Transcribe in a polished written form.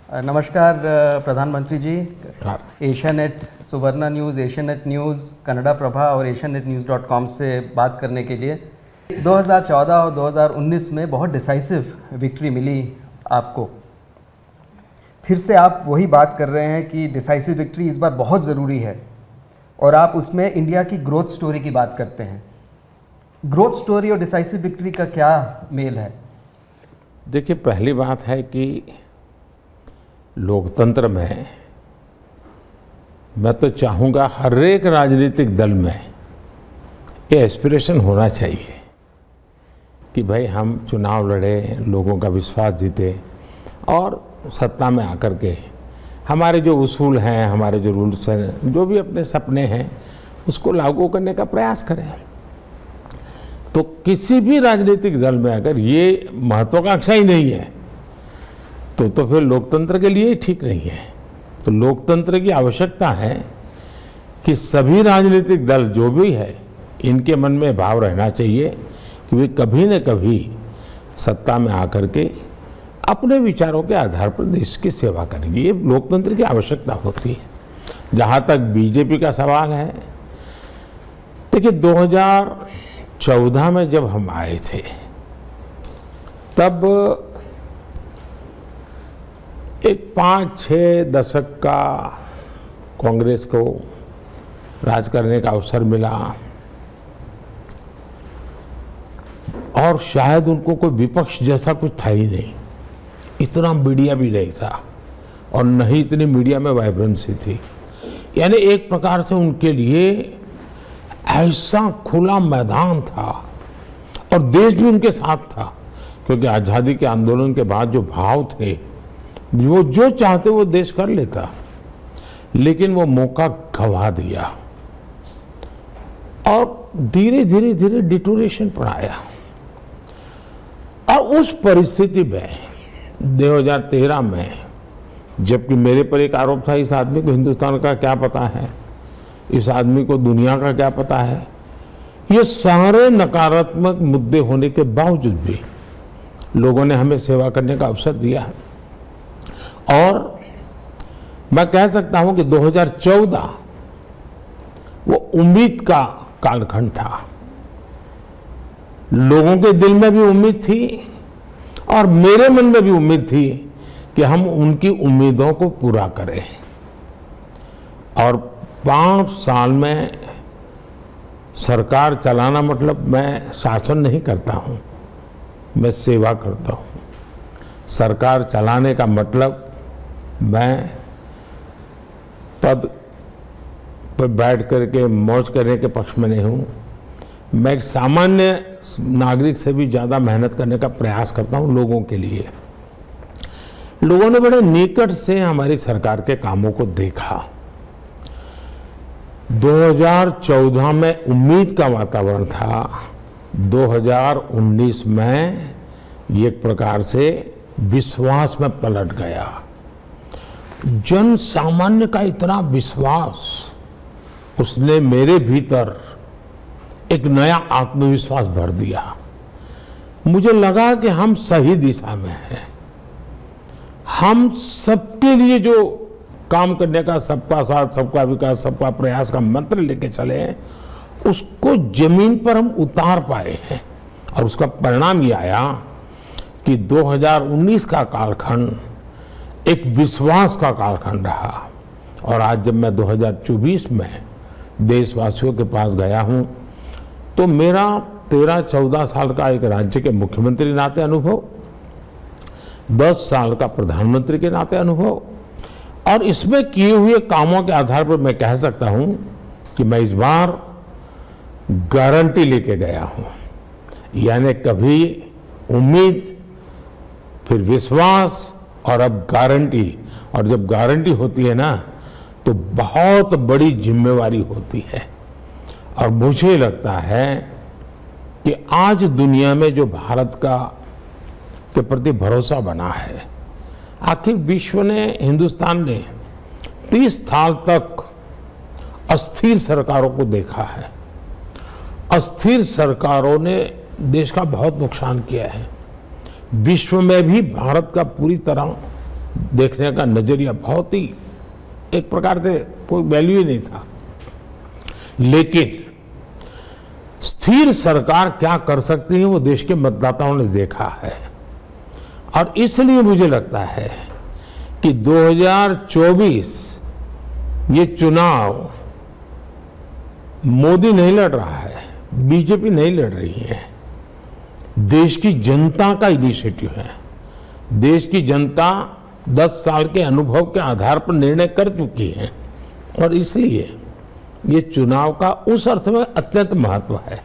नमस्कार प्रधानमंत्री जी। एशियानेट सुवर्णा news, Asianet news, Kannada Prabha और asianetnews.com से बात करने के लिए 2014 और 2019 में बहुत डिसाइसिव विक्ट्री मिली आपको। फिर से आप वही बात कर रहे हैं कि डिसाइसिव विक्ट्री इस बार बहुत ज़रूरी है और आप उसमें इंडिया की ग्रोथ स्टोरी की बात करते हैं। ग्रोथ स्टोरी और डिसाइसिव विक्ट्री का क्या मेल है? देखिए, पहली बात है कि लोकतंत्र में मैं तो चाहूँगा हर एक राजनीतिक दल में ये एस्पिरेशन होना चाहिए कि भाई हम चुनाव लड़े, लोगों का विश्वास जीते और सत्ता में आकर के हमारे जो उसूल हैं, हमारे जो रूल्स हैं, जो भी अपने सपने हैं उसको लागू करने का प्रयास करें। तो किसी भी राजनीतिक दल में अगर ये महत्वाकांक्षा ही नहीं है तो फिर लोकतंत्र के लिए ही ठीक नहीं है। तो लोकतंत्र की आवश्यकता है कि सभी राजनीतिक दल जो भी है इनके मन में भाव रहना चाहिए कि वे कभी न कभी सत्ता में आकर के अपने विचारों के आधार पर देश की सेवा करेंगे। ये लोकतंत्र की आवश्यकता होती है। जहाँ तक बीजेपी का सवाल है, देखिए 2014 में जब हम आए थे तब एक 5-6 दशक का कांग्रेस को राज करने का अवसर मिला और शायद उनको कोई विपक्ष जैसा कुछ था ही नहीं। इतना मीडिया भी नहीं था और न ही इतनी मीडिया में वाइब्रेंसी थी। यानी एक प्रकार से उनके लिए ऐसा खुला मैदान था और देश भी उनके साथ था, क्योंकि आज़ादी के आंदोलन के बाद जो भाव थे वो जो चाहते वो देश कर लेता, लेकिन वो मौका गंवा दिया और धीरे धीरे डिटोरेशन पर आया। और उस परिस्थिति में 2013 में, जबकि मेरे पर एक आरोप था इस आदमी को हिंदुस्तान का क्या पता है, इस आदमी को दुनिया का क्या पता है, ये सारे नकारात्मक मुद्दे होने के बावजूद भी लोगों ने हमें सेवा करने का अवसर दिया है। और मैं कह सकता हूं कि 2014 वो उम्मीद का कालखंड था। लोगों के दिल में भी उम्मीद थी और मेरे मन में भी उम्मीद थी कि हम उनकी उम्मीदों को पूरा करें। और 5 साल में सरकार चलाना मतलब मैं शासन नहीं करता हूं, मैं सेवा करता हूं। सरकार चलाने का मतलब मैं पद पर बैठ करके मौज करने के पक्ष में नहीं हूं। मैं एक सामान्य नागरिक से भी ज़्यादा मेहनत करने का प्रयास करता हूं लोगों के लिए। लोगों ने बड़े निकट से हमारी सरकार के कामों को देखा। 2014 में उम्मीद का वातावरण था, 2019 में ये एक प्रकार से विश्वास में पलट गया। जन सामान्य का इतना विश्वास, उसने मेरे भीतर एक नया आत्मविश्वास भर दिया। मुझे लगा कि हम सही दिशा में हैं। हम सबके लिए जो काम करने का, सबका साथ, सबका विकास, सबका प्रयास का मंत्र लेके चले हैं, उसको जमीन पर हम उतार पाए हैं। और उसका परिणाम ये आया कि 2019 का कालखंड एक विश्वास का कालखंड रहा। और आज जब मैं 2024 में देशवासियों के पास गया हूं तो मेरा 13-14 साल का एक राज्य के मुख्यमंत्री नाते अनुभव, 10 साल का प्रधानमंत्री के नाते अनुभव और इसमें किए हुए कामों के आधार पर मैं कह सकता हूं कि मैं इस बार गारंटी लेके गया हूं। यानी कभी उम्मीद, फिर विश्वास और अब गारंटी। और जब गारंटी होती है ना तो बहुत बड़ी जिम्मेवारी होती है। और मुझे लगता है कि आज दुनिया में जो भारत का के प्रति भरोसा बना है, आखिर विश्व ने, हिंदुस्तान ने 30 साल तक अस्थिर सरकारों को देखा है। अस्थिर सरकारों ने देश का बहुत नुकसान किया है। विश्व में भी भारत का पूरी तरह देखने का नजरिया बहुत ही एक प्रकार से कोई वैल्यू ही नहीं था। लेकिन स्थिर सरकार क्या कर सकती है वो देश के मतदाताओं ने देखा है, और इसलिए मुझे लगता है कि 2024 ये चुनाव मोदी नहीं लड़ रहा है, बीजेपी नहीं लड़ रही है, देश की जनता का इनिशिएटिव है। देश की जनता 10 साल के अनुभव के आधार पर निर्णय कर चुकी है, और इसलिए ये चुनाव का उस अर्थ में अत्यंत महत्व है।